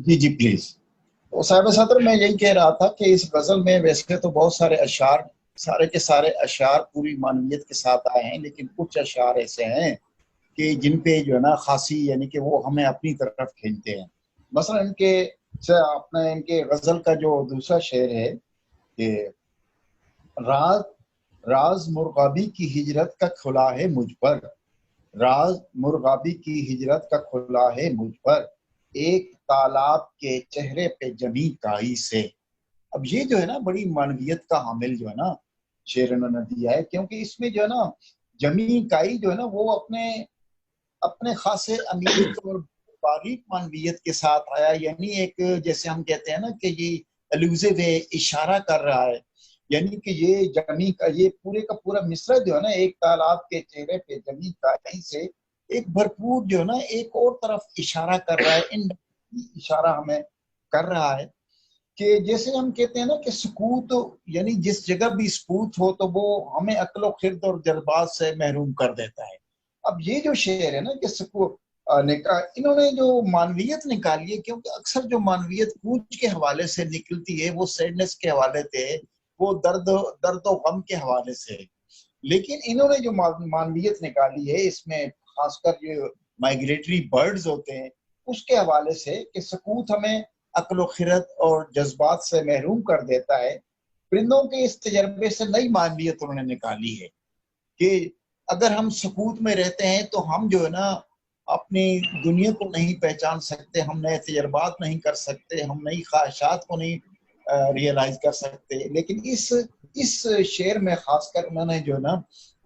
جی جی please. تو صاحب صدر میں یہی کہہ رہا تھا کہ اس غزل میں ویسے تو بہت سارے اشعار، سارے کے سارے اشعار پوری معنویت کے ساتھ آئے ہیں، لیکن کچھ اشعار ایسے ہیں کہ جن پہ جو ہے نا خاصی یعنی کہ وہ ہمیں اپنی طرف کھینچتے ہیں. مثلا ان کے غزل کا جو دوسرا شعر ہے کہ راز راز مرغابی کی ہجرت کا کھلا ہے مجھ پر، راز مرغابی کی ہجرت کا کھلا ہے مجھ پر، ایک تالاب کے چہرے پہ جمی کائی سے. اب یہ جو ہے نا بڑی معنویت کا حامل جو ہے نا شعر انہوں نے دیا ہے، کیونکہ اس میں جو ہے نا جمی کائی جو ہے نا وہ اپنے خاصے امیر اور باریک معنویت کے ساتھ آیا، یعنی ایک جیسے ہم کہتے ہیں نا کہ یہ الوزے وے اشارہ کر رہا ہے، یعنی کہ یہ جمی کا یہ پورے کا پورا مصرع جو ہے نا ایک تالاب کے چہرے پہ جمی کائی سے ایک بھرپور جو ہے نا ایک اور طرف اشارہ کر رہا ہے، ان اشارہ ہمیں کر رہا ہے کہ جیسے ہم کہتے ہیں نا کہ سکوت، یعنی جس جگہ بھی سکوت ہو تو وہ ہمیں عقل و خرد اور جذبات سے محروم کر دیتا ہے. اب یہ جو شعر ہے نا کہ سکوت انہوں نے جو معنویت نکالی ہے، کیونکہ اکثر جو معنویت کوچ کے حوالے سے نکلتی ہے وہ سیڈنس کے حوالے سے، وہ درد و غم کے حوالے سے، لیکن انہوں نے جو معنویت نکالی ہے اس میں خاص کر جو مائگریٹری برڈز ہوتے ہیں اس کے حوالے سے کہ سکوت ہمیں عقل و خرد اور جذبات سے محروم کر دیتا ہے. پرندوں کے اس تجربے سے نئی معنویت انہوں نے نکالی ہے کہ اگر ہم سکوت میں رہتے ہیں تو ہم جو ہے نا اپنی دنیا کو نہیں پہچان سکتے، ہم نئے تجربات نہیں کر سکتے، ہم نئی خواہشات کو نہیں ریئلائز کر سکتے. لیکن اس شعر میں خاص کر انہوں نے جو ہے نا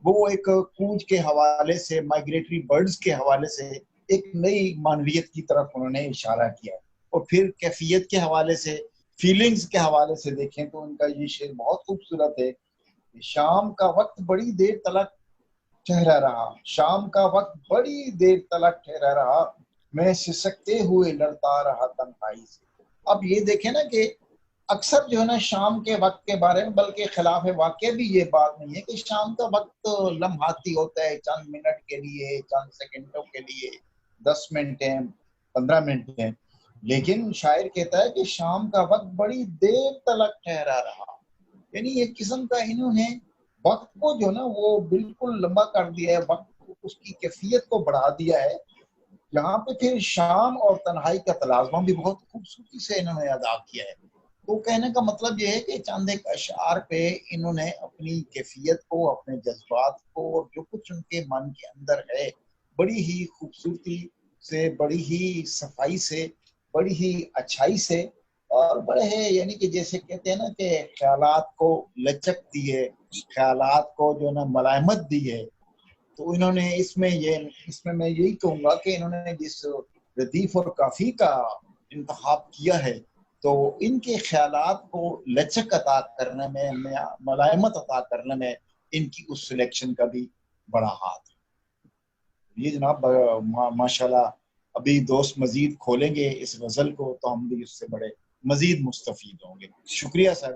وہ ایک کوچ کے حوالے سے، مائگریٹری برڈز کے حوالے سے ایک نئی معنویت کی طرف انہوں نے اشارہ کیا. اور پھر کیفیت کے حوالے سے، فیلنگز کے حوالے سے دیکھیں تو ان کا یہ شعر بہت خوبصورت ہے. شام کا وقت بڑی دیر تلک ٹھہرا رہا، شام کا وقت بڑی دیر تلک ٹھہرا رہا، میں سسکتے ہوئے لڑتا رہا تنہائی سے. اب یہ دیکھیں نا کہ اکثر جو ہے نا شام کے وقت کے بارے میں، بلکہ خلاف واقع بھی یہ بات نہیں ہے کہ شام کا وقت لمحاتی ہوتا ہے، چند منٹ کے لیے، چند سیکنڈوں کے لیے، 10 منٹ ہیں، 15 منٹ ہیں، لیکن شاعر کہتا ہے کہ شام کا وقت بڑی دیر تلک ٹھہرا رہا، یعنی ایک قسم کا انہوں نے وقت کو جو نا وہ بالکل لمبا کر دیا ہے، وقت اس کی کیفیت کو بڑھا دیا ہے. یہاں پہ پھر شام اور تنہائی کا تلازمہ بھی بہت خوبصورتی سے انہوں نے ادا کیا ہے. تو کہنے کا مطلب یہ ہے کہ چند ایک اشعار پہ انہوں نے اپنی کیفیت کو، اپنے جذبات کو، اور جو کچھ ان کے من کے اندر ہے بڑی ہی خوبصورتی سے، بڑی ہی صفائی سے، بڑی ہی اچھائی سے، اور بڑے ہیں یعنی کہ جیسے کہتے ہیں نا کہ خیالات کو لچک دی ہے، خیالات کو جو نا ملائمت دی ہے. تو انہوں نے اس میں میں یہی کہوں گا کہ انہوں نے جس ردیف اور کافی کا انتخاب کیا ہے تو ان کے خیالات کو لچک عطا کرنے میں، ملائمت عطا کرنے میں ان کی اس سلیکشن کا بھی بڑا ہاتھ ہے. یہ جناب ماشاءاللہ ابھی دوست مزید کھولیں گے اس غزل کو تو ہم بھی اس سے بڑے مزید مستفید ہوں گے. شکریہ صاحب.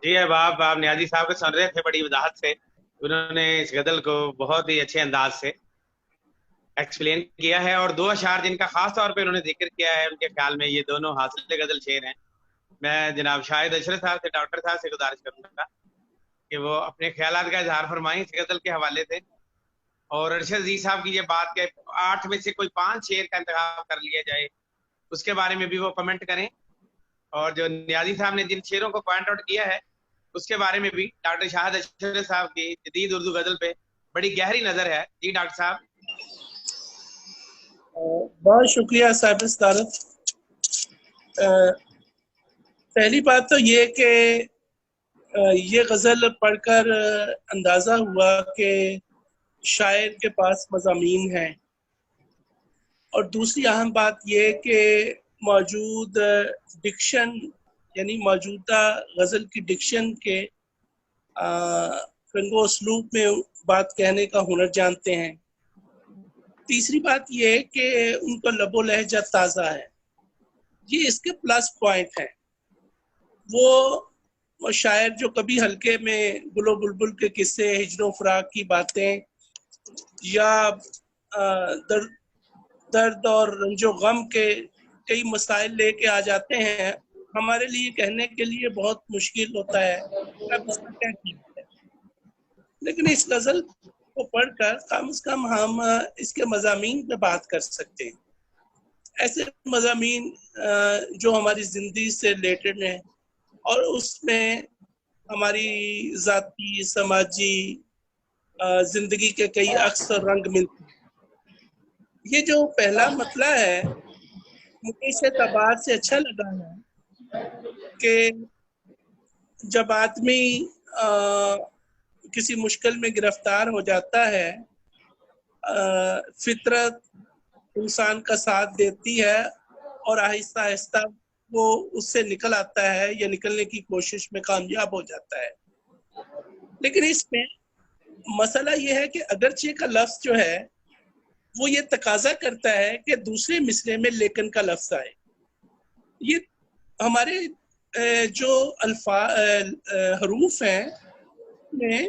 جی اب آپ نیازی صاحب کو سن رہے تھے بڑی وضاحت سے، انہوں نے اس غزل کو بہت ہی اچھے انداز سے ایکسپلین کیا ہے، اور دو اشعار جن کا خاص طور پہ انہوں نے ذکر کیا ہے ان کے خیال میں یہ دونوں حاصل غزل شعر ہیں. میں جناب شاہد اشرف صاحب سے، ڈاکٹر صاحب سے گزارش کروں گا کہ وہ اپنے خیالات کا اظہار فرمائیں اس غزل کے حوالے سے، اور ارشد عزیز صاحب کی یہ بات کہ 8 میں سے کوئی 5 شعر کا انتخاب کر لیا جائے اس کے بارے میں بھی وہ کمنٹ کریں، اور جو نیازی صاحب نے جن شعروں کو پوائنٹ آؤٹ کیا ہے اس کے بارے میں بھی ڈاکٹر شاہد اشرف صاحب کی جدید اردو غزل پہ بڑی گہری نظر ہے. جی ڈاکٹر صاحب. بہت شکریہ صاحب صدارت. پہلی بات تو یہ کہ یہ غزل پڑھ کر اندازہ ہوا کہ شاعر کے پاس مضامین ہیں، اور دوسری اہم بات یہ کہ موجود ڈکشن یعنی موجودہ غزل کی ڈکشن کے رنگ و اسلوب میں بات کہنے کا ہنر جانتے ہیں. تیسری بات یہ کہ ان کا لب و لہجہ تازہ ہے، یہ اس کے پلس پوائنٹ ہیں. وہ شاعر جو کبھی ہلکے میں گل و بلبل کے قصے، ہجر و فراق کی باتیں، یا درد اور رنج و غم کے کئی مسائل لے کے آ جاتے ہیں، ہمارے لیے کہنے کے لیے بہت مشکل ہوتا ہے اب اس کا کیا کیا ہے، لیکن اس غزل کو پڑھ کر کم از کم ہم اس کے مضامین پہ بات کر سکتے ہیں، ایسے مضامین جو ہماری زندگی سے ریلیٹڈ ہیں اور اس میں ہماری ذاتی سماجی زندگی کے کئی عکس اور رنگ ملتے ہیں۔ یہ جو پہلا مطلع ہے مجھے اس اعتبار سے اچھا لگا ہے کہ جب آدمی کسی مشکل میں گرفتار ہو جاتا ہے، فطرت انسان کا ساتھ دیتی ہے اور آہستہ آہستہ وہ اس سے نکل آتا ہے یا نکلنے کی کوشش میں کامیاب ہو جاتا ہے۔ لیکن اس میں مسئلہ یہ ہے کہ اگرچہ کا لفظ جو ہے وہ یہ تقاضا کرتا ہے کہ دوسرے مصرعے میں لیکن کا لفظ آئے۔ یہ ہمارے جو حروف ہیں میں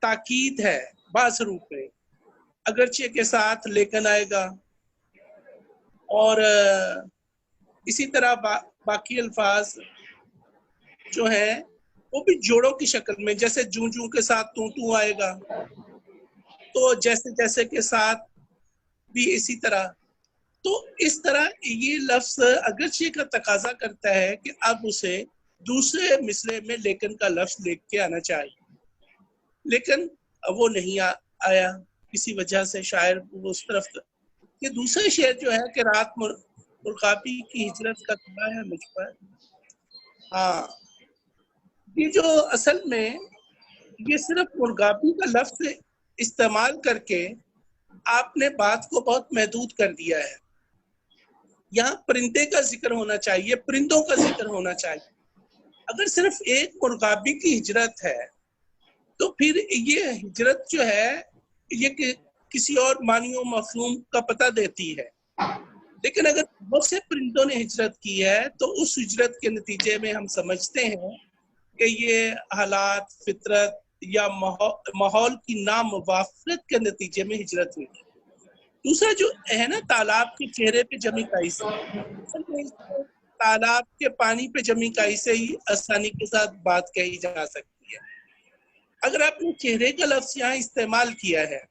تاکید ہے، بعض حروف میں اگرچہ کے ساتھ لیکن آئے گا، اور اسی طرح باقی الفاظ جو ہیں وہ بھی جوڑوں کی شکل میں، جیسے جوں جوں کے ساتھ توں توں آئے گا، تو جیسے جیسے کے ساتھ بھی اسی طرح۔ تو اس طرح یہ لفظ اگرچہ کا تقاضا کرتا ہے کہ اب اسے دوسرے مصرعے میں لیکن کا لفظ لکھ کے آنا چاہیے، لیکن وہ نہیں آیا کسی وجہ سے، شاعر اس طرف۔ یہ دوسرا شعر جو ہے کہ رات مرغابی کی ہجرت کا تلا ہے مجھ پر، ہاں یہ جو اصل میں یہ صرف مرغابی کا لفظ استعمال کر کے آپ نے بات کو بہت محدود کر دیا ہے۔ یہاں پرندے کا ذکر ہونا چاہیے، پرندوں کا ذکر ہونا چاہیے۔ اگر صرف ایک مرغابی کی ہجرت ہے تو پھر یہ ہجرت جو ہے یہ کسی اور معنی و مفہوم کا پتہ دیتی ہے، لیکن اگر بہت سے پرندوں نے ہجرت کی ہے تو اس ہجرت کے نتیجے میں ہم سمجھتے ہیں کہ یہ حالات، فطرت یا ماحول کی ناموافقت کے نتیجے میں ہجرت ہوئی۔ دوسرا جو ہے نا تالاب کے چہرے پہ جمی کائی سے، تالاب کے پانی پہ جمی کائی سے ہی آسانی کے ساتھ بات کہی جا سکتی ہے۔ اگر آپ نے چہرے کا لفظ یہاں استعمال کیا ہے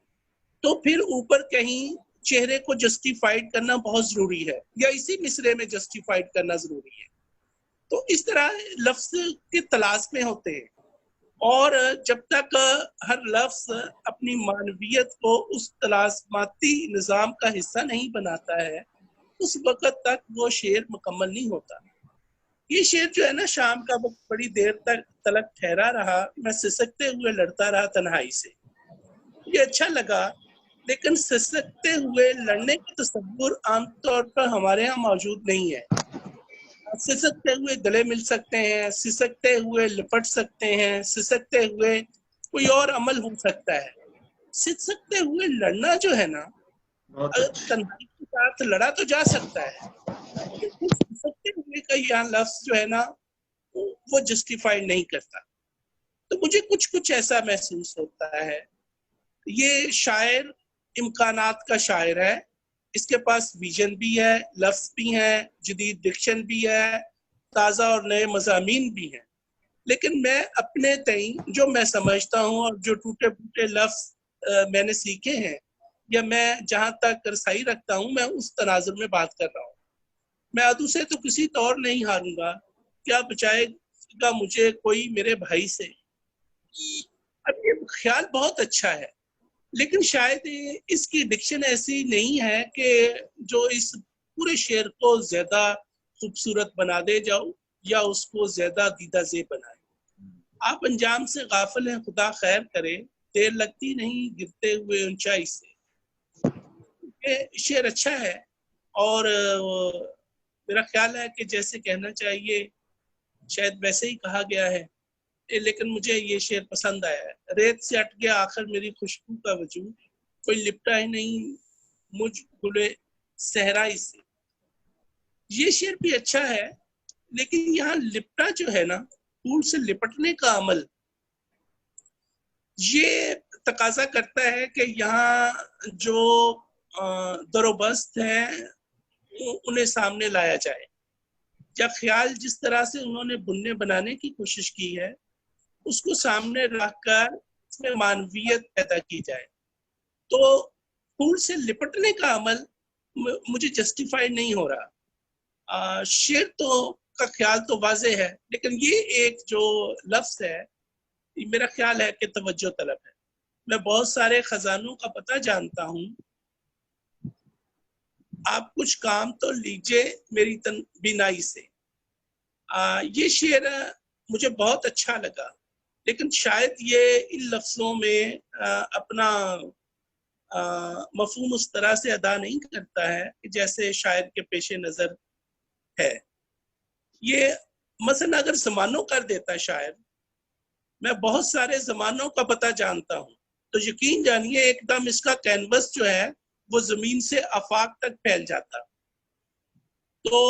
تو پھر اوپر کہیں چہرے کو جسٹیفائیڈ کرنا بہت ضروری ہے، یا اسی مصرعے میں جسٹیفائیڈ کرنا ضروری ہے۔ تو اس طرح لفظ کی تلاش میں ہوتے ہیں، اور جب تک ہر لفظ اپنی معنویت کو اس طلاسماتی نظام کا حصہ نہیں بناتا ہے اس وقت تک وہ شعر مکمل نہیں ہوتا۔ یہ شعر جو ہے نا، شام کا وقت بڑی دیر تلک ٹھہرا رہا، میں سسکتے ہوئے لڑتا رہا تنہائی سے، یہ اچھا لگا، لیکن سسکتے ہوئے لڑنے کا تصور عام طور پر ہمارے ہاں موجود نہیں ہے۔ سسکتے ہوئے گلے مل سکتے ہیں، سسکتے ہوئے لپٹ سکتے ہیں، سسکتے ہوئے کوئی اور عمل ہو سکتا ہے، سسکتے ہوئے لڑنا جو ہے نا، تنہائی کے ساتھ لڑا تو جا سکتا ہے، لیکن سسکتے ہوئے کا یہاں لفظ جو ہے نا وہ جسٹیفائی نہیں کرتا۔ تو مجھے کچھ ایسا محسوس ہوتا ہے، یہ شاعر امکانات کا شاعر ہے، اس کے پاس ویژن بھی ہے، لفظ بھی ہیں، جدید ڈکشن بھی ہے، تازہ اور نئے مضامین بھی ہیں، لیکن میں اپنے تئیں جو میں سمجھتا ہوں اور جو ٹوٹے پھوٹے لفظ میں نے سیکھے ہیں یا میں جہاں تک رسائی رکھتا ہوں، میں اس تناظر میں بات کر رہا ہوں۔ میں ادو سے تو کسی طور نہیں ہاروں گا، کیا بچائے گا مجھے کوئی میرے بھائی سے۔ اب یہ خیال بہت اچھا ہے، لیکن شاید اس کی ڈکشن ایسی نہیں ہے کہ جو اس پورے شعر کو زیادہ خوبصورت بنا دے یا اس کو زیادہ دیدہ زیب بنائے۔ آپ انجام سے غافل ہیں، خدا خیر کرے، دیر لگتی نہیں گرتے ہوئے اونچائی سے۔ یہ شعر اچھا ہے، اور میرا خیال ہے کہ جیسے کہنا چاہیے شاید ویسے ہی کہا گیا ہے، لیکن مجھے یہ شعر پسند آیا ہے۔ ریت سے اٹ گیا آخر میری خوشبو کا وجود، کوئی لپٹا ہی نہیں مجھ گلے صحرائی سے۔ یہ شعر بھی اچھا ہے، لیکن یہاں لپٹا جو ہے نا، پھول سے لپٹنے کا عمل، یہ تقاضا کرتا ہے کہ یہاں جو در و بست ہے انہیں سامنے لایا جائے، یا خیال جس طرح سے انہوں نے بننے بنانے کی کوشش کی ہے اس کو سامنے رکھ کر اس میں معنویت پیدا کی جائے. تو پھول سے لپٹنے کا عمل مجھے جسٹیفائی نہیں ہو رہا. شعر تو کا خیال تو واضح ہے، لیکن یہ ایک جو لفظ ہے میرا خیال ہے کہ توجہ طلب ہے. میں بہت سارے خزانوں کا پتہ جانتا ہوں، آپ کچھ کام تو لیجئے میری بینائی سے. یہ شعر مجھے بہت اچھا لگا، لیکن شاید یہ ان لفظوں میں اپنا مفہوم اس طرح سے ادا نہیں کرتا ہے کہ جیسے شاعر کے پیش نظر ہے. یہ مثلا اگر زمانوں کر دیتا شاعر، میں بہت سارے زمانوں کا پتہ جانتا ہوں، تو یقین جانیے ایک دم اس کا کینوس جو ہے وہ زمین سے آفاق تک پھیل جاتا. تو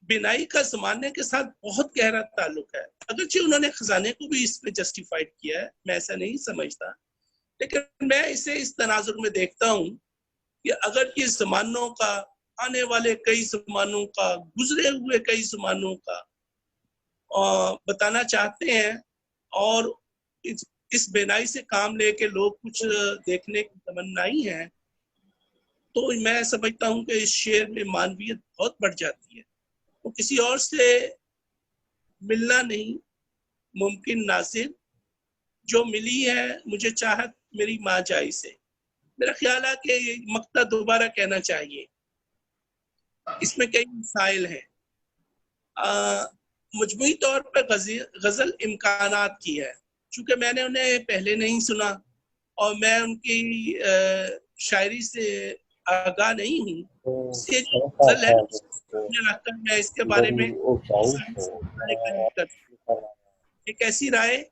بینائی کا زمانے کے ساتھ بہت گہرا تعلق ہے. اگرچہ انہوں نے خزانے کو بھی اس میں جسٹیفائڈ کیا ہے، میں ایسا نہیں سمجھتا، لیکن میں اسے اس تناظر میں دیکھتا ہوں کہ اگر یہ زمانوں کا، آنے والے کئی زمانوں کا، گزرے ہوئے کئی زمانوں کا بتانا چاہتے ہیں اور اس بینائی سے کام لے کے لوگ کچھ دیکھنے کی تمنائی ہے، تو میں سمجھتا ہوں کہ اس شعر میں معنویت بہت بڑھ جاتی ہے. وہ کسی اور سے ملنا نہیں ممکن ناصر، جو ملی ہے مجھے چاہت میری ماں جائی سے. میرا خیال ہے کہ یہ مقطع دوبارہ کہنا چاہیے. اس میں کئی مسائل ہیں. مجموعی طور پر غزل امکانات کی ہے. چونکہ میں نے انہیں پہلے نہیں سنا اور میں ان کی شاعری سے آگاہ نہیں ہوں، اس لیے جو غزل ہے میں اس کے بارے میں ایک ایسی رائے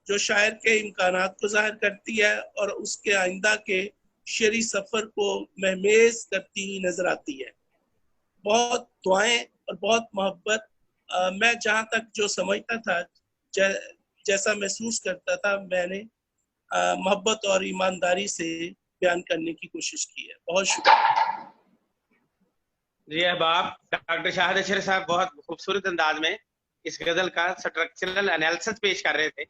جو شاعر کے امکانات کو ظاہر کرتی ہے اور اس کے آئندہ کے شعری سفر کو مہمیز کرتی ہوئی نظر آتی ہے. بہت دعائیں اور بہت محبت. میں جہاں تک جو سمجھتا تھا، جیسا محسوس کرتا تھا، میں نے محبت اور ایمانداری سے بیان کرنے کی کوشش کی ہے. بہت شکریہ. جی احباب، ڈاکٹر شاہد اشرف صاحب بہت خوبصورت انداز میں اس غزل کا سٹرکچرل انالیسس پیش کر رہے تھے.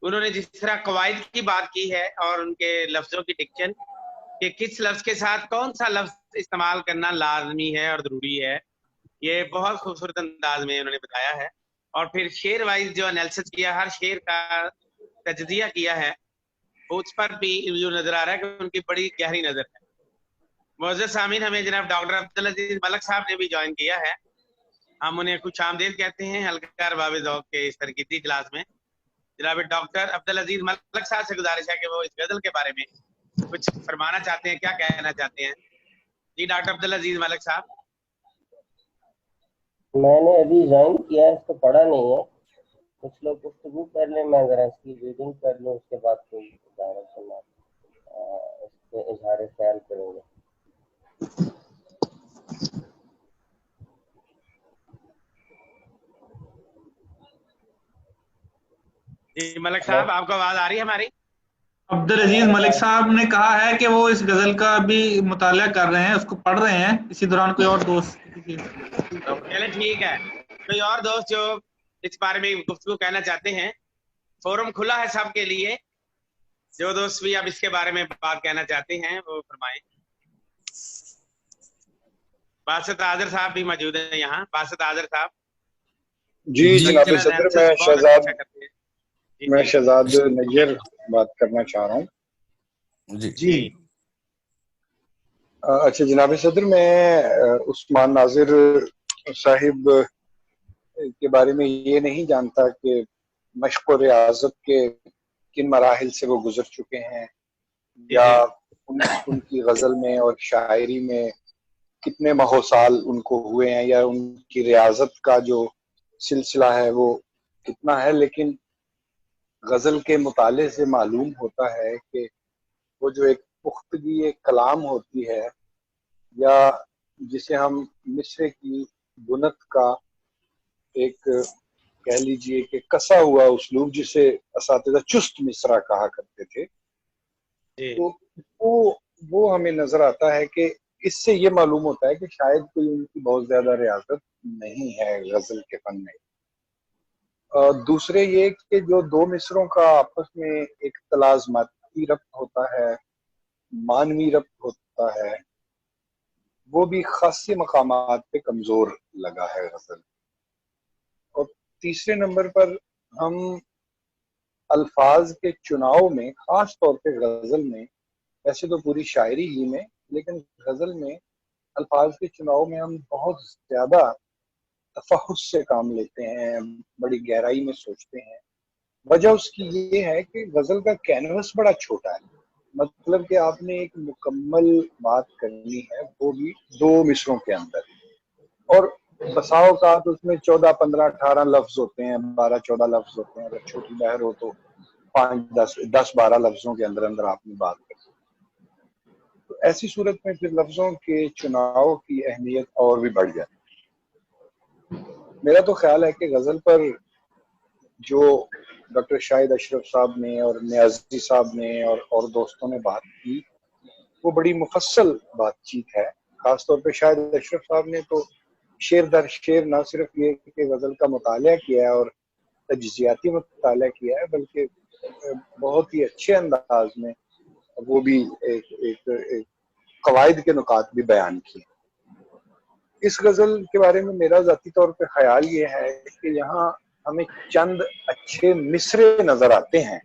انہوں نے جس طرح قواعد کی بات کی ہے اور ان کے لفظوں کی ڈکشن کہ کس لفظ کے ساتھ کون سا لفظ استعمال کرنا لازمی ہے اور ضروری ہے، یہ بہت خوبصورت انداز میں انہوں نے بتایا ہے. اور پھر شعر وائز جو انالیسس کیا، ہر شعر کا تجزیہ کیا ہے، اس پر بھی جو نظر آ رہا ہے کہ ان کی بڑی گہری نظر ہے. معزز سامعین، ہمیں جناب ڈاکٹر عبدالعزیز ملک صاحب نے بھی جوائن کیا ہے. ہم انہیں خوش آمدید کہتے ہیں حلقہ ارباب ذوق کے اس تنقیدی اجلاس میں. جناب ڈاکٹر عبدالعزیز ملک صاحب سے گزارش ہے کہ وہ اس غزل کے بارے میں کچھ فرمانا چاہتے ہیں، کیا کہنا چاہتے ہیں. جی ڈاکٹر عبدالعزیز ملک صاحب. میں نے ابھی جوائن کیا ہے، اس کو پڑھا نہیں ہے. کچھ لوگ گفتگو کر لیں، میں ذرا اس کی ریڈنگ کر لوں، اس کے بعد کوئی اس پہ اظہار خیال کروں گا. جی ملک صاحب، آپ کو آواز آ رہی ہے ہماری؟ عبدالعزیز ملک صاحب نے کہا ہے کہ وہ اس غزل کا بھی مطالعہ کر رہے ہیں، اس کو پڑھ رہے ہیں. اسی دوران کوئی اور دوست چلے ٹھیک ہے، کوئی اور دوست جو اس بارے میں گفتگو کہنا چاہتے ہیں، فورم کھلا ہے سب کے لیے. جو دوست بھی اب اس کے بارے میں بات کہنا چاہتے ہیں وہ فرمائیں. باسط آذر صاحب بھی موجود ہیں یہاں. باسط آذر صاحب. جی جناب صدر، میں شہزاد نیر بات کرنا چاہ رہا ہوں. جی اچھا جناب صدر، میں عثمان ناظر صاحب کے بارے میں یہ نہیں جانتا کہ مشق و ریاضت کے کن مراحل سے وہ گزر چکے ہیں، یا ان کی غزل میں اور شاعری میں کتنے ماہ و سال ان کو ہوئے ہیں، یا ان کی ریاضت کا جو سلسلہ ہے وہ کتنا ہے. لیکن غزل کے مطالعے سے معلوم ہوتا ہے کہ وہ جو ایک پختگی ایک کلام ہوتی ہے، یا جسے ہم مصرے کی بنت کا ایک کہہ لیجئے کہ کسا ہوا اسلوب، جسے اساتذہ چست مصرع کہا کرتے تھے، تو وہ ہمیں نظر آتا ہے کہ اس سے یہ معلوم ہوتا ہے کہ شاید کوئی ان کی بہت زیادہ ریاضت نہیں ہے غزل کے فن میں. دوسرے یہ کہ جو دو مصروں کا آپس میں ایک تلازماتی ربط ہوتا ہے، مانوی ربط ہوتا ہے، وہ بھی خاصی مقامات پہ کمزور لگا ہے غزل. اور تیسرے نمبر پر ہم الفاظ کے چناؤ میں، خاص طور پہ غزل میں، ویسے تو پوری شاعری ہی میں لیکن غزل میں الفاظ کے چناؤ میں ہم بہت زیادہ تفحص سے کام لیتے ہیں، بڑی گہرائی میں سوچتے ہیں. وجہ اس کی یہ ہے کہ غزل کا کینوس بڑا چھوٹا ہے، مطلب کہ آپ نے ایک مکمل بات کرنی ہے وہ بھی دو مصروں کے اندر، اور بسا اوقات اس میں 14 15 18 لفظ ہوتے ہیں، 12 14 لفظ ہوتے ہیں. اگر چھوٹی بہر ہو تو 5 10 12 لفظوں کے اندر اندر آپ نے بات کر. تو ایسی صورت میں پھر لفظوں کے چناؤ کی اہمیت اور بھی بڑھ جاتی ہے. میرا تو خیال ہے کہ غزل پر جو ڈاکٹر شاہد اشرف صاحب نے اور نیازی صاحب نے اور دوستوں نے بات کی وہ بڑی مفصل بات چیت ہے. خاص طور پہ شاہد اشرف صاحب نے تو شعر در شعر نہ صرف یہ کہ غزل کا مطالعہ کیا ہے اور تجزیاتی مطالعہ کیا ہے، بلکہ بہت ہی اچھے انداز میں وہ بھی ایک قواعد کے نکات بھی بیان کیے. اس غزل کے بارے میں میرا ذاتی طور پہ خیال یہ ہے کہ یہاں ہمیں چند اچھے مصرے نظر آتے ہیں،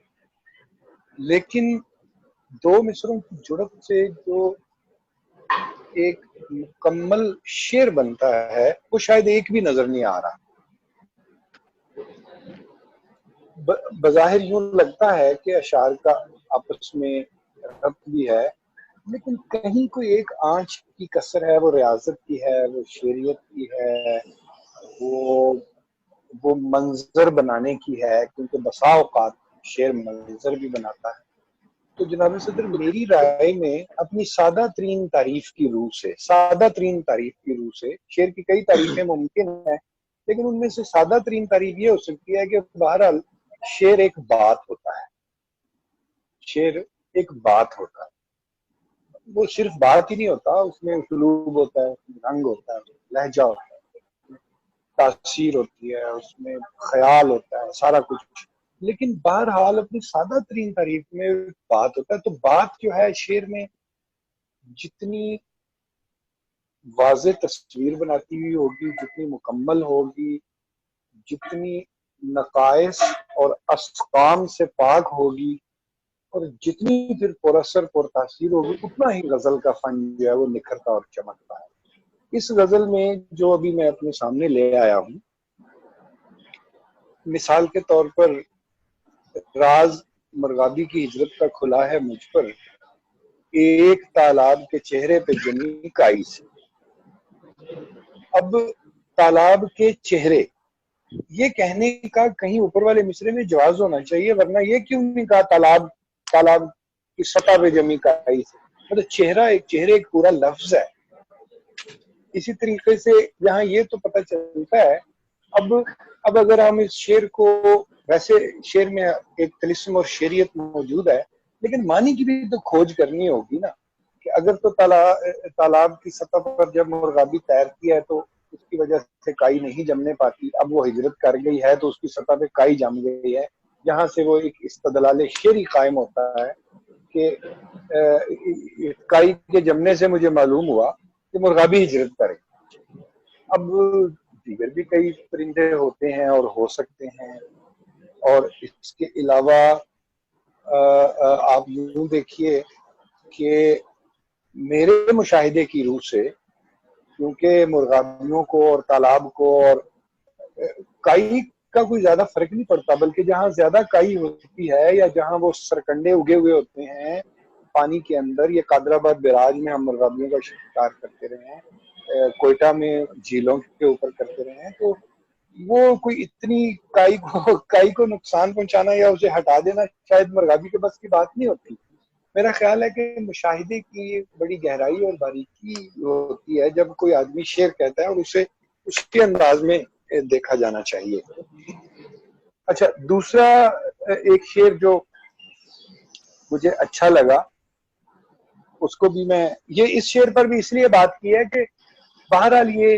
لیکن دو مصروں کی جڑت سے جو ایک مکمل شعر بنتا ہے وہ شاید ایک بھی نظر نہیں آ رہا. بظاہر یوں لگتا ہے کہ اشعار کا آپس میں ربط بھی ہے، لیکن کہیں کوئی ایک آنچ کی کسر ہے، وہ ریاضت کی ہے، وہ شعریت کی ہے، وہ منظر بنانے کی ہے، کیونکہ بسا اوقات شعر منظر بھی بناتا ہے. تو جناب صدر میری رائے میں اپنی سادہ ترین تعریف کی روح سے شعر کی کئی تعریفیں ممکن ہیں، لیکن ان میں سے سادہ ترین تعریف یہ ہو سکتی ہے کہ بہرحال شعر ایک بات ہوتا ہے. وہ صرف بات ہی نہیں ہوتا، اس میں اسلوب ہوتا ہے، اس میں رنگ ہوتا ہے، لہجہ ہوتا ہے، تاثیر ہوتی ہے، اس میں خیال ہوتا ہے، سارا کچھ. لیکن بہرحال اپنی سادہ ترین تعریف میں بات ہوتا ہے. تو بات جو ہے شعر میں جتنی واضح تصویر بناتی ہوئی ہوگی، جتنی مکمل ہوگی، جتنی نقائص اور اسقام سے پاک ہوگی، اور جتنی پھر پر اثر پر تاثیر ہوگی، اتنا ہی غزل کا فن جو ہے وہ نکھرتا اور چمکتا ہے. اس غزل میں جو ابھی میں اپنے سامنے لے آیا ہوں، مثال کے طور پر راز مرغابی کی ہجرت کا کھلا ہے مجھ پر، ایک تالاب کے چہرے پہ جمی کائی سے. اب تالاب کے چہرے یہ کہنے کا کہیں اوپر والے مصرے میں جواز ہونا چاہیے، ورنہ یہ کیوں نہیں کہا تالاب کی سطح پہ جمی کائی سے. مطلب چہرے ایک پورا لفظ ہے. اسی طریقے سے یہاں یہ تو پتہ چلتا ہے. اب اگر ہم اس شعر کو، ویسے شعر میں ایک طلسم اور شعریت موجود ہے، لیکن معنی کی بھی تو کھوج کرنی ہوگی نا، کہ اگر تو تالاب کی سطح پر جب مرغابی تیرتی ہے تو اس کی وجہ سے کائی نہیں جمنے پاتی، اب وہ ہجرت کر گئی ہے تو اس کی سطح پہ کائی جم گئی ہے. یہاں سے وہ ایک استدلال شعری قائم ہوتا ہے کہ کائی کے جمنے سے مجھے معلوم ہوا کہ مرغابی ہجرت کرے. اب دیگر بھی کئی پرندے ہوتے ہیں اور ہو سکتے ہیں، اور اس کے علاوہ آپ یوں دیکھیے کہ میرے مشاہدے کی روح سے، کیونکہ مرغابیوں کو اور تالاب کو اور کائی کا کوئی زیادہ فرق نہیں پڑتا، بلکہ جہاں زیادہ کائی ہوتی ہے یا جہاں وہ سرکنڈے اگے ہوئے ہوتے ہیں پانی کے اندر، یہ قادر آباد بیراج میں ہم مرغابیوں کا شکار کرتے رہے ہیں، کوئٹہ میں جھیلوں کے اوپر کرتے رہے ہیں، تو وہ کوئی اتنی کائی کو نقصان پہنچانا یا اسے ہٹا دینا شاید مرغابی کے بس کی بات نہیں ہوتی. میرا خیال ہے کہ مشاہدے کی بڑی گہرائی اور باریکی ہوتی ہے جب کوئی آدمی شعر کہتا ہے اور اسے اس کے انداز میں دیکھا جانا چاہیے. اچھا، دوسرا ایک شعر جو مجھے اچھا لگا اس کو بھی میں یہ اس شعر پر بھی اس لیے بات کی ہے کہ بہرحال یہ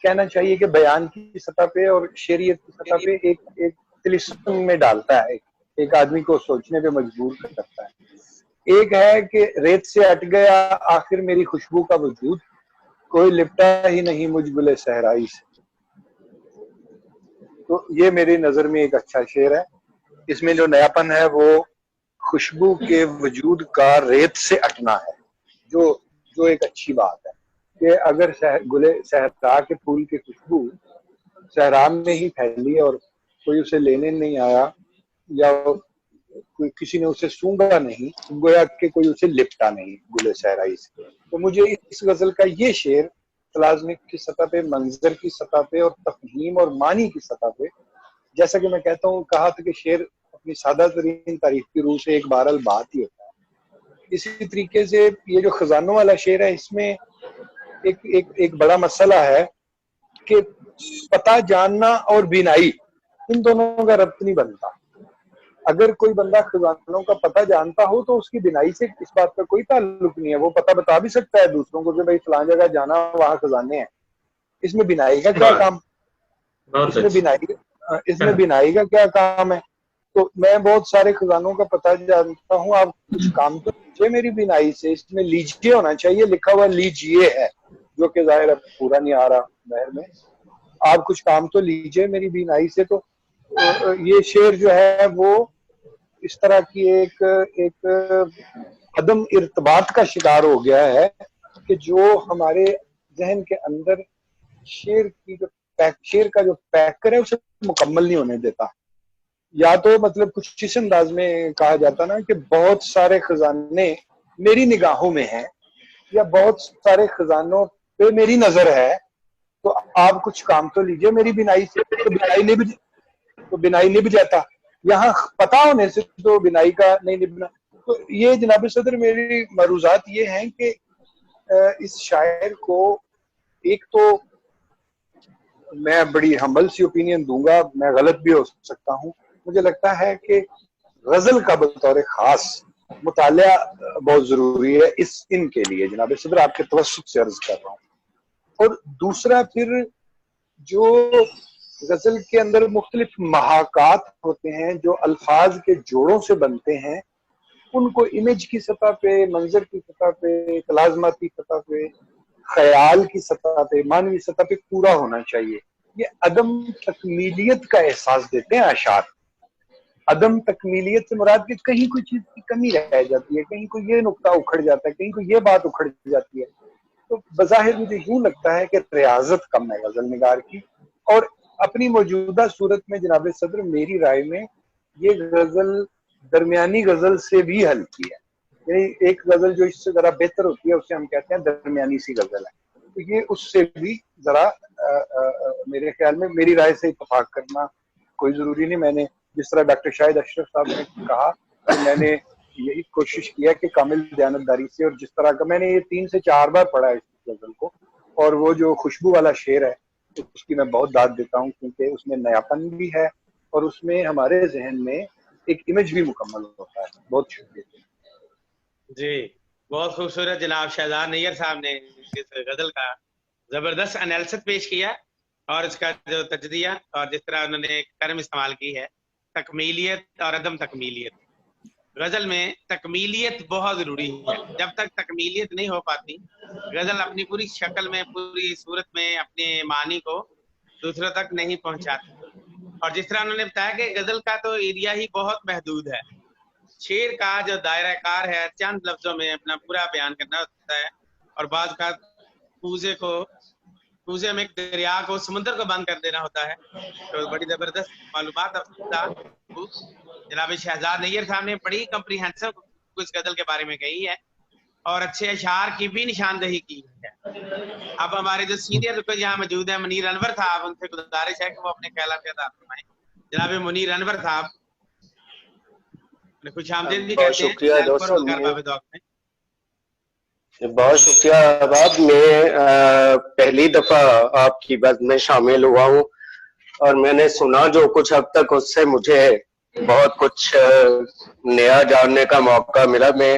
کہنا چاہیے کہ بیان کی سطح پہ اور شعریت کی سطح پہ ایک تلسم میں ڈالتا ہے، ایک آدمی کو سوچنے پہ مجبور کرتا ہے۔ ایک ہے کہ ریت سے اٹ گیا آخر میری خوشبو کا وجود، کوئی لپٹا ہی نہیں مجھ گلے صحرائی سے۔ تو یہ میری نظر میں ایک اچھا شعر ہے، اس میں جو نیاپن ہے وہ خوشبو کے وجود کا ریت سے اٹنا ہے، جو ایک اچھی بات ہے کہ اگر گلے صحرا کے پھول کی خوشبو صحرا میں ہی پھیلی اور کوئی اسے لینے نہیں آیا یا کوئی کسی نے اسے سونگا نہیں، گویا کہ کوئی اسے لپٹا نہیں گلے صحرائی سے۔ تو مجھے اس غزل کا یہ شعر تلازمک کی سطح پہ، منظر کی سطح پہ اور تفہیم اور معنی کی سطح پہ، جیسا کہ میں کہتا ہوں، کہا تھا کہ شعر اپنی سادہ ترین تاریخ کی روح سے ایک بہرحال بات ہی ہوتا ہے۔ اسی طریقے سے یہ جو خزانوں والا شعر ہے، اس میں ایک بڑا مسئلہ ہے کہ پتہ جاننا اور بینائی ان دونوں کا ربط نہیں بنتا۔ اگر کوئی بندہ خزانوں کا پتہ جانتا ہو تو اس کی بینائی سے اس بات کا کوئی تعلق نہیں ہے، وہ پتہ بتا بھی سکتا ہے دوسروں کو کہ بھائی فلاں جگہ جانا، وہاں خزانے ہیں۔ اس میں بینائی کا کیا کام؟ اس میں بینائی کا کیا کام ہے؟ تو میں بہت سارے خزانوں کا پتہ جانتا ہوں، آپ کچھ کام تو لیجیے میری بینائی سے۔ اس میں لیجیے ہونا چاہیے، لکھا ہوا لیجیے ہے، جو کہ ظاہر اب پورا نہیں آ رہا ظاہر میں۔ آپ کچھ کام تو لیجیے میری بینائی سے۔ تو یہ شعر جو ہے وہ اس طرح کی ایک عدم ارتباط کا شکار ہو گیا ہے کہ جو ہمارے ذہن کے اندر شعر کا جو پیکر ہے اسے مکمل نہیں ہونے دیتا۔ یا تو مطلب کچھ اس انداز میں کہا جاتا نا کہ بہت سارے خزانے میری نگاہوں میں ہیں یا بہت سارے خزانوں پہ میری نظر ہے، تو آپ کچھ کام تو لیجیے میری بینائی سے۔ تو بینائی نبھ جاتا، یہاں پتہ ہونے سے تو بینائی کا نہیں نبھنا۔ تو یہ جناب صدر میری مروزات یہ ہیں کہ اس شاعر کو ایک تو میں بڑی ہمبل سی اوپینین دوں گا، میں غلط بھی ہو سکتا ہوں، مجھے لگتا ہے کہ غزل کا بطور خاص مطالعہ بہت ضروری ہے ان کے لیے جناب صدر، آپ کے توسط سے عرض کر رہا ہوں۔ اور دوسرا پھر جو غزل کے اندر مختلف محاکات ہوتے ہیں جو الفاظ کے جوڑوں سے بنتے ہیں، ان کو امیج کی سطح پہ، منظر کی سطح پہ، تلازماتی سطح پہ، خیال کی سطح پہ، معنوی سطح پہ پورا ہونا چاہیے۔ یہ عدم تکمیلیت کا احساس دیتے ہیں اشعار۔ عدم تکمیلیت سے مراد کہ کہیں کوئی چیز کی کمی رہ جاتی ہے، کہیں کوئی یہ نقطہ اکھڑ جاتا ہے، کہیں کوئی یہ بات اکھڑ جاتی ہے۔ تو بظاہر مجھے یوں لگتا ہے کہ ریاضت کم ہے غزل نگار کی، اور اپنی موجودہ صورت میں جناب صدر میری رائے میں یہ غزل درمیانی غزل سے بھی ہلکی ہے۔ یعنی ایک غزل جو اس سے ذرا بہتر ہوتی ہے اسے ہم کہتے ہیں درمیانی سی غزل ہے، تو یہ اس سے بھی ذرا میرے خیال میں میری رائے سے اتفاق کرنا کوئی ضروری نہیں۔ میں نے جس طرح ڈاکٹر شاہد اشرف صاحب نے کہا کہ میں نے یہی کوشش کیا کہ کامل دیانتداری سے، اور جس طرح کا میں نے یہ 3 سے 4 بار پڑھا ہے اس غزل کو، اور وہ جو خوشبو والا شعر ہے اس کی میں بہت داد دیتا ہوں کیونکہ اس میں نیاپن بھی ہے اور اس میں ہمارے ذہن میں ایک امیج بھی مکمل ہوتا ہے۔ بہت شکریہ جی، بہت خوبصورت جناب شہزاد نیئر صاحب نے اس غزل کا زبردست انالیسس پیش کیا، اور اس کا جو تجزیہ اور جس طرح انہوں نے ٹرم استعمال کی ہے تکمیلیت اور عدم تکمیلیت۔ غزل میں تکمیلیت بہت ضروری ہے، جب تک تکمیلیت نہیں ہو پاتی غزل اپنی پوری شکل میں، پوری صورت میں اپنے معنی کو دوسروں تک نہیں پہنچاتی۔ اور جس طرح انہوں نے بتایا کہ غزل کا تو ایریا ہی بہت محدود ہے، شعر کا جو دائرہ کار ہے چند لفظوں میں اپنا پورا بیان کرنا ہوتا ہے، اور بعض کا کوزے میں ایک دریا کو، سمندر کو بند کر دینا ہوتا ہے۔ تو بڑی زبردست معلومات جناب شہزاد نیئر صاحب نے بڑی کمپریہنسو اس غزل کے بارے میں کہی ہے، اور اچھے اشعار کی بھی نشاندہی کی ہے۔ اب ہمارے جو سینئر رکن یہاں موجود ہیں منیر انور صاحب، ان سے گزارش ہے کہ وہ اپنے خیالات کا اظہار فرمائیں۔ جناب منیر انور صاحب خوش آمدید بھی کہتے ہیں۔ شکریہ دوستوں، بہت شکریہ احباب۔ میں پہلی دفعہ آپ کی بزم میں شامل ہوا ہوں، اور میں نے سنا جو کچھ اب تک، اس سے مجھے بہت کچھ نیا جاننے کا موقع ملا۔ میں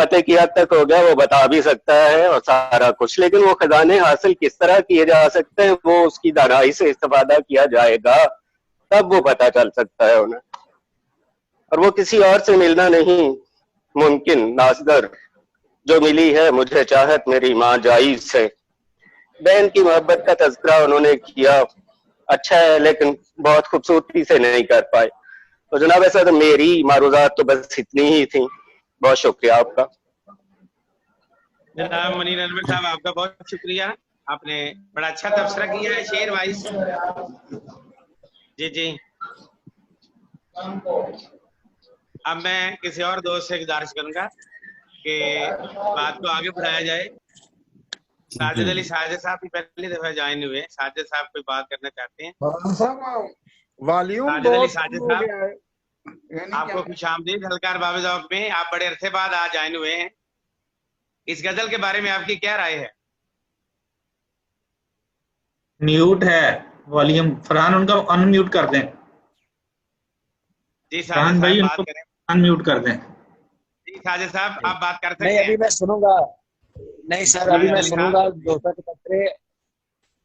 فتح کی حد تک ہو گیا وہ بتا بھی سکتا ہے اور سارا کچھ، لیکن وہ خزانے حاصل کس طرح کیے جا سکتے ہیں وہ اس کی دانائی سے استفادہ کیا جائے گا تب وہ پتہ چل سکتا ہے انہیں، اور وہ کسی اور سے ملنا نہیں ممکن ناصدر، جو ملی ہے مجھے چاہت میری ماں جائز سے۔ بہن کی محبت کا تذکرہ انہوں نے کیا، اچھا ہے لیکن بہت خوبصورتی سے نہیں کر پائے۔ تو جناب صدر میری معروضات تو بس اتنی ہی تھیں، بہت شکریہ آپ کا۔ جناب منیر انور صاحب آپ کا بہت شکریہ، آپ نے بڑا اچھا تبصرہ کیا ہے شعر وائز۔ جی اب میں کسی اور دوست سے گزارش کروں گا کہ بات کو آگے بڑھایا جائے۔ ساجد علی ساجد صاحب بھی پہلی دفعہ جوائن ہوئے، ساجد صاحب کوئی بات کرنا چاہتے ہیں؟ ساجد علی ساجد صاحب آپ کو خوش آمدید ہلکار باب ذوق میں، آپ بڑے عرصے بعد آج جوائن ہوئے ہیں، اس غزل کے بارے میں آپ کی کیا رائے ہے؟ میوٹ ہے والیوم، فرحان ان کا ان میوٹ کر دیں۔ جی فرحان ساجد بھائی صاحب ان بات کو کریں۔ ان میوٹ کر دیں۔ جی ساجد صاحب آپ بات کر سکتے نہیں ہیں۔ ابھی میں سنوں گا، نہیں سر ابھی میں سنوں گا، دوستوں کے تبصرے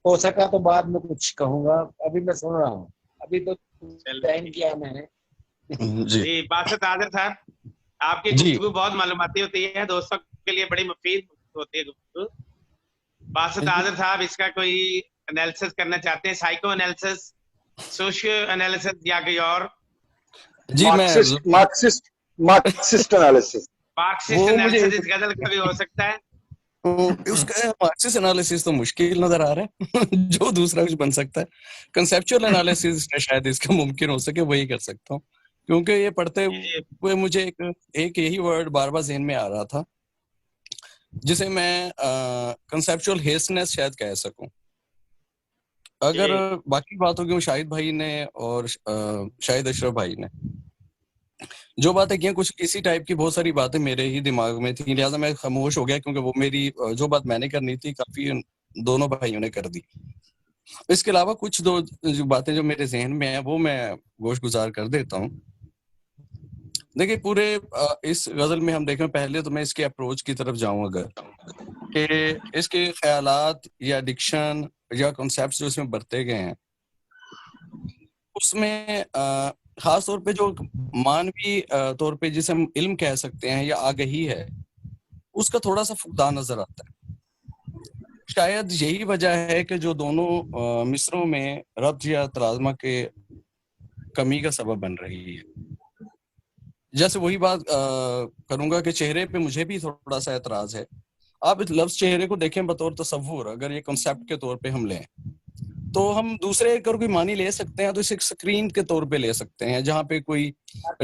ہو سکا تو بعد میں کچھ کہوں گا، ابھی میں سن رہا ہوں، ابھی تو جوائن کیا میں نے۔ جی باسط عادل صاحب آپ کی گفتگو بہت معلوماتی ہوتی ہے، دوستوں کے لیے بڑی مفید ہوتی ہے گفتگو۔ باسط عادل صاحب اس کا کوئی انالیسس کرنا چاہتے ہیں، سائیکو انالیسس، سوشیو انالیسس یا کوئی اور؟ جی مارکسسٹ انالیسس، مارکسسٹ انالیسس اس غزل کا بھی ہو سکتا ہے۔ اس کا مارکسسٹ انالیسس تو مشکل نظر آ رہا ہے، جو دوسرا کچھ بن سکتا ہے کنسیپچول انالیسس شاید اس کا ممکن ہو سکے، وہی کر سکتا ہوں، کیونکہ یہ پڑھتے ہوئے مجھے ایک یہی ورڈ بار بار ذہن میں آ رہا تھا جسے میں کنسیپچول ہیسنس شاید کہہ سکوں۔ اگر باقی باتوں کی شاہد بھائی نے اور شاہد اشرف بھائی نے جو باتیں کی، کچھ اسی ٹائپ کی بہت ساری باتیں میرے ہی دماغ میں تھیں، لہٰذا میں خاموش ہو گیا کیونکہ وہ میری جو بات میں نے کرنی تھی کافی دونوں بھائیوں نے کر دی۔ اس کے علاوہ کچھ دو جو باتیں جو میرے ذہن میں ہیں وہ میں گوش گزار کر دیتا ہوں۔ دیکھیں پورے اس غزل میں ہم دیکھیں، پہلے تو میں اس کے اپروچ کی طرف جاؤں اگر کہ اس کے خیالات یا ڈکشن یا کنسیپٹس جو اس میں برتے گئے ہیں، اس میں خاص طور پہ جو مانوی طور پہ جسے ہم علم کہہ سکتے ہیں یا آگہی ہے، اس کا تھوڑا سا فقدان نظر آتا ہے۔ شاید یہی وجہ ہے کہ جو دونوں مصروں میں ربط یا تلازمہ کے کمی کا سبب بن رہی ہے۔ جیسے وہی بات کروں گا کہ چہرے پہ مجھے بھی تھوڑا سا اعتراض ہے۔ آپ اس لفظ چہرے کو دیکھیں بطور تصور، اگر یہ کنسیپٹ کے طور پہ ہم لیں تو ہم دوسرے اگر کوئی معنی لے سکتے ہیں تو اسے ایک اسکرین کے طور پہ لے سکتے ہیں جہاں پہ کوئی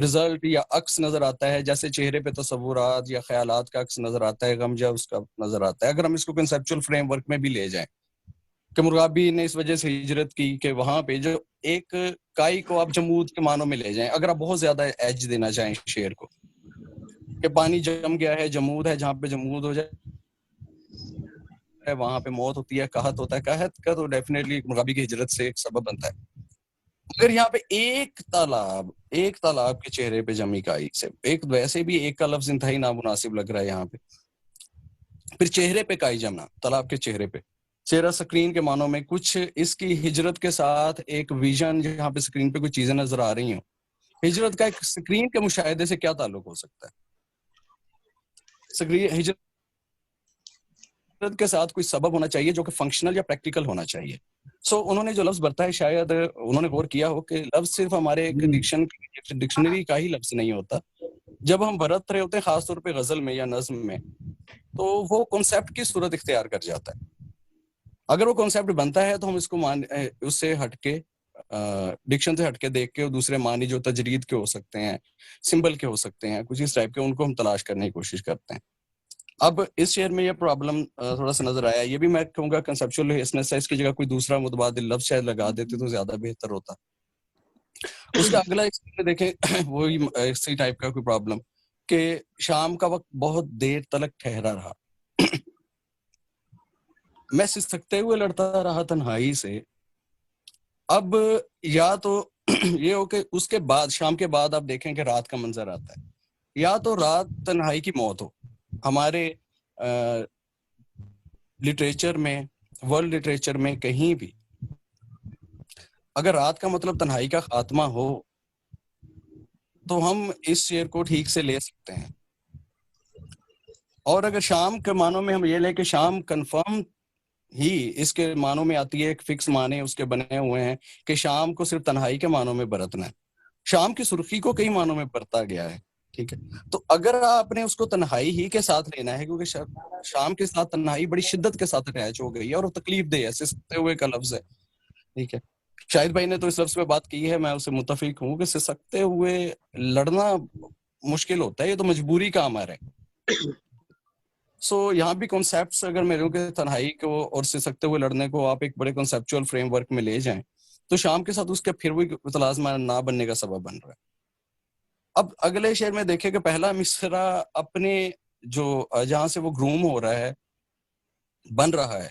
رزلٹ یا عکس نظر آتا ہے، جیسے چہرے پہ تصورات یا خیالات کا عکس نظر آتا ہے، غم یا اس کا نظر آتا ہے۔ اگر ہم اس کو کنسیپچول فریم ورک میں بھی لے جائیں کہ مرغابی نے اس وجہ سے ہجرت کی کہ وہاں پہ جو ایک کائی کو آپ جمود کے معنوں میں لے جائیں، اگر آپ بہت زیادہ ایج دینا چاہیں شعر کو کہ پانی جم گیا ہے، جمود ہے، جہاں پہ جمود ہو جائے وہاں پہ موت ہوتی ہے، قحط ہوتا ہے، قحط کا تو ڈیفینیٹلی مرغابی کی ہجرت سے ایک سبب بنتا ہے۔ اگر یہاں پہ ایک تالاب کے چہرے پہ جمی کائی سے، ایک ویسے بھی ایک کا لفظ انتہائی نامناسب لگ رہا ہے یہاں پہ، پھر چہرے پہ کائی جمنا، تالاب کے چہرے پہ، چہرہ سکرین کے معنوں میں کچھ اس کی ہجرت کے ساتھ ایک ویژن جہاں پہ سکرین پہ کچھ چیزیں نظر آ رہی ہوں، ہجرت کا ایک سکرین کے مشاہدے سے کیا تعلق ہو سکتا ہے؟ ہجرت کے ساتھ کوئی سبب ہونا چاہیے جو کہ فنکشنل یا پریکٹیکل ہونا چاہیے۔ انہوں نے جو لفظ برتا ہے شاید انہوں نے غور کیا ہو کہ لفظ صرف ہمارے ایک ڈکشنری کا ہی لفظ نہیں ہوتا، جب ہم برت رہے ہوتے ہیں خاص طور پہ غزل میں یا نظم میں، تو وہ کنسیپٹ کی صورت اختیار کر جاتا ہے۔ اگر وہ کنسیپٹ بنتا ہے تو ہم اس کو اس سے ہٹ کے ڈکشن سے ہٹ کے دیکھ کے دوسرے معنی جو تجرید کے ہو سکتے ہیں، سمبل کے ہو سکتے ہیں، کچھ اس ٹائپ کے، ان کو ہم تلاش کرنے کی کوشش کرتے ہیں۔ اب اس شعر میں یہ پرابلم تھوڑا سا نظر آیا، یہ بھی میں کہوں گا کنسیپچول ہیسنس ہے، اس کی جگہ کوئی دوسرا متبادل لفظ شاید لگا دیتے تو زیادہ بہتر ہوتا۔ اس کا اگلا ایک دیکھیں وہی اسی ٹائپ کا کوئی پرابلم کہ شام کا وقت بہت دیر تلک ٹھہرا رہا، میں سسکتے ہوئے لڑتا رہا تنہائی سے۔ اب یا تو یہ ہو کہ اس کے بعد شام کے بعد آپ دیکھیں کہ رات کا منظر آتا ہے، یا تو رات تنہائی کی موت ہو، ہمارے لٹریچر میں، ورلڈ لٹریچر میں کہیں بھی اگر رات کا مطلب تنہائی کا خاتمہ ہو تو ہم اس شعر کو ٹھیک سے لے سکتے ہیں. اور اگر شام کے معنوں میں ہم یہ لیں کہ شام کنفرم ہی اس کے معنوں میں آتی ہے، ایک فکس معنی اس کے بنے ہوئے ہیں کہ شام کو صرف تنہائی کے معنوں میں برتنا ہے. شام کی سرخی کو کئی معنوں میں برتا گیا ہے، ٹھیک ہے. تو اگر آپ نے اس کو تنہائی ہی کے ساتھ لینا ہے، کیونکہ شام کے ساتھ تنہائی بڑی شدت کے ساتھ اٹیچ ہو گئی ہے اور وہ تکلیف دہ ہے، سسکتے ہوئے کا لفظ ہے، ٹھیک ہے. شاہد بھائی نے تو اس لفظ پہ بات کی ہے، میں اس سے متفق ہوں کہ سسکتے ہوئے لڑنا مشکل ہوتا ہے، یہ تو مجبوری کا امر ہے. سو یہاں بھی کانسیپٹس اگر میرے کہ تنہائی کو اور سسکتے ہوئے لڑنے کو آپ ایک بڑے کنسیپچوئل فریم ورک میں لے جائیں تو شام کے ساتھ اس کے پھر بھی متلازمہ نہ بننے کا سبب بن رہا ہے. اب اگلے شعر میں دیکھیں کہ پہلا مصرع اپنے جو جہاں سے وہ گروم ہو رہا ہے، بن رہا ہے،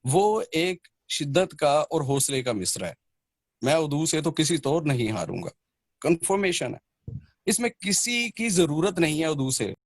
وہ ایک شدت کا اور حوصلے کا مصرع ہے. میں اردو سے تو کسی طور نہیں ہاروں گا، کنفرمیشن ہے، اس میں کسی کی ضرورت نہیں ہے اردو سے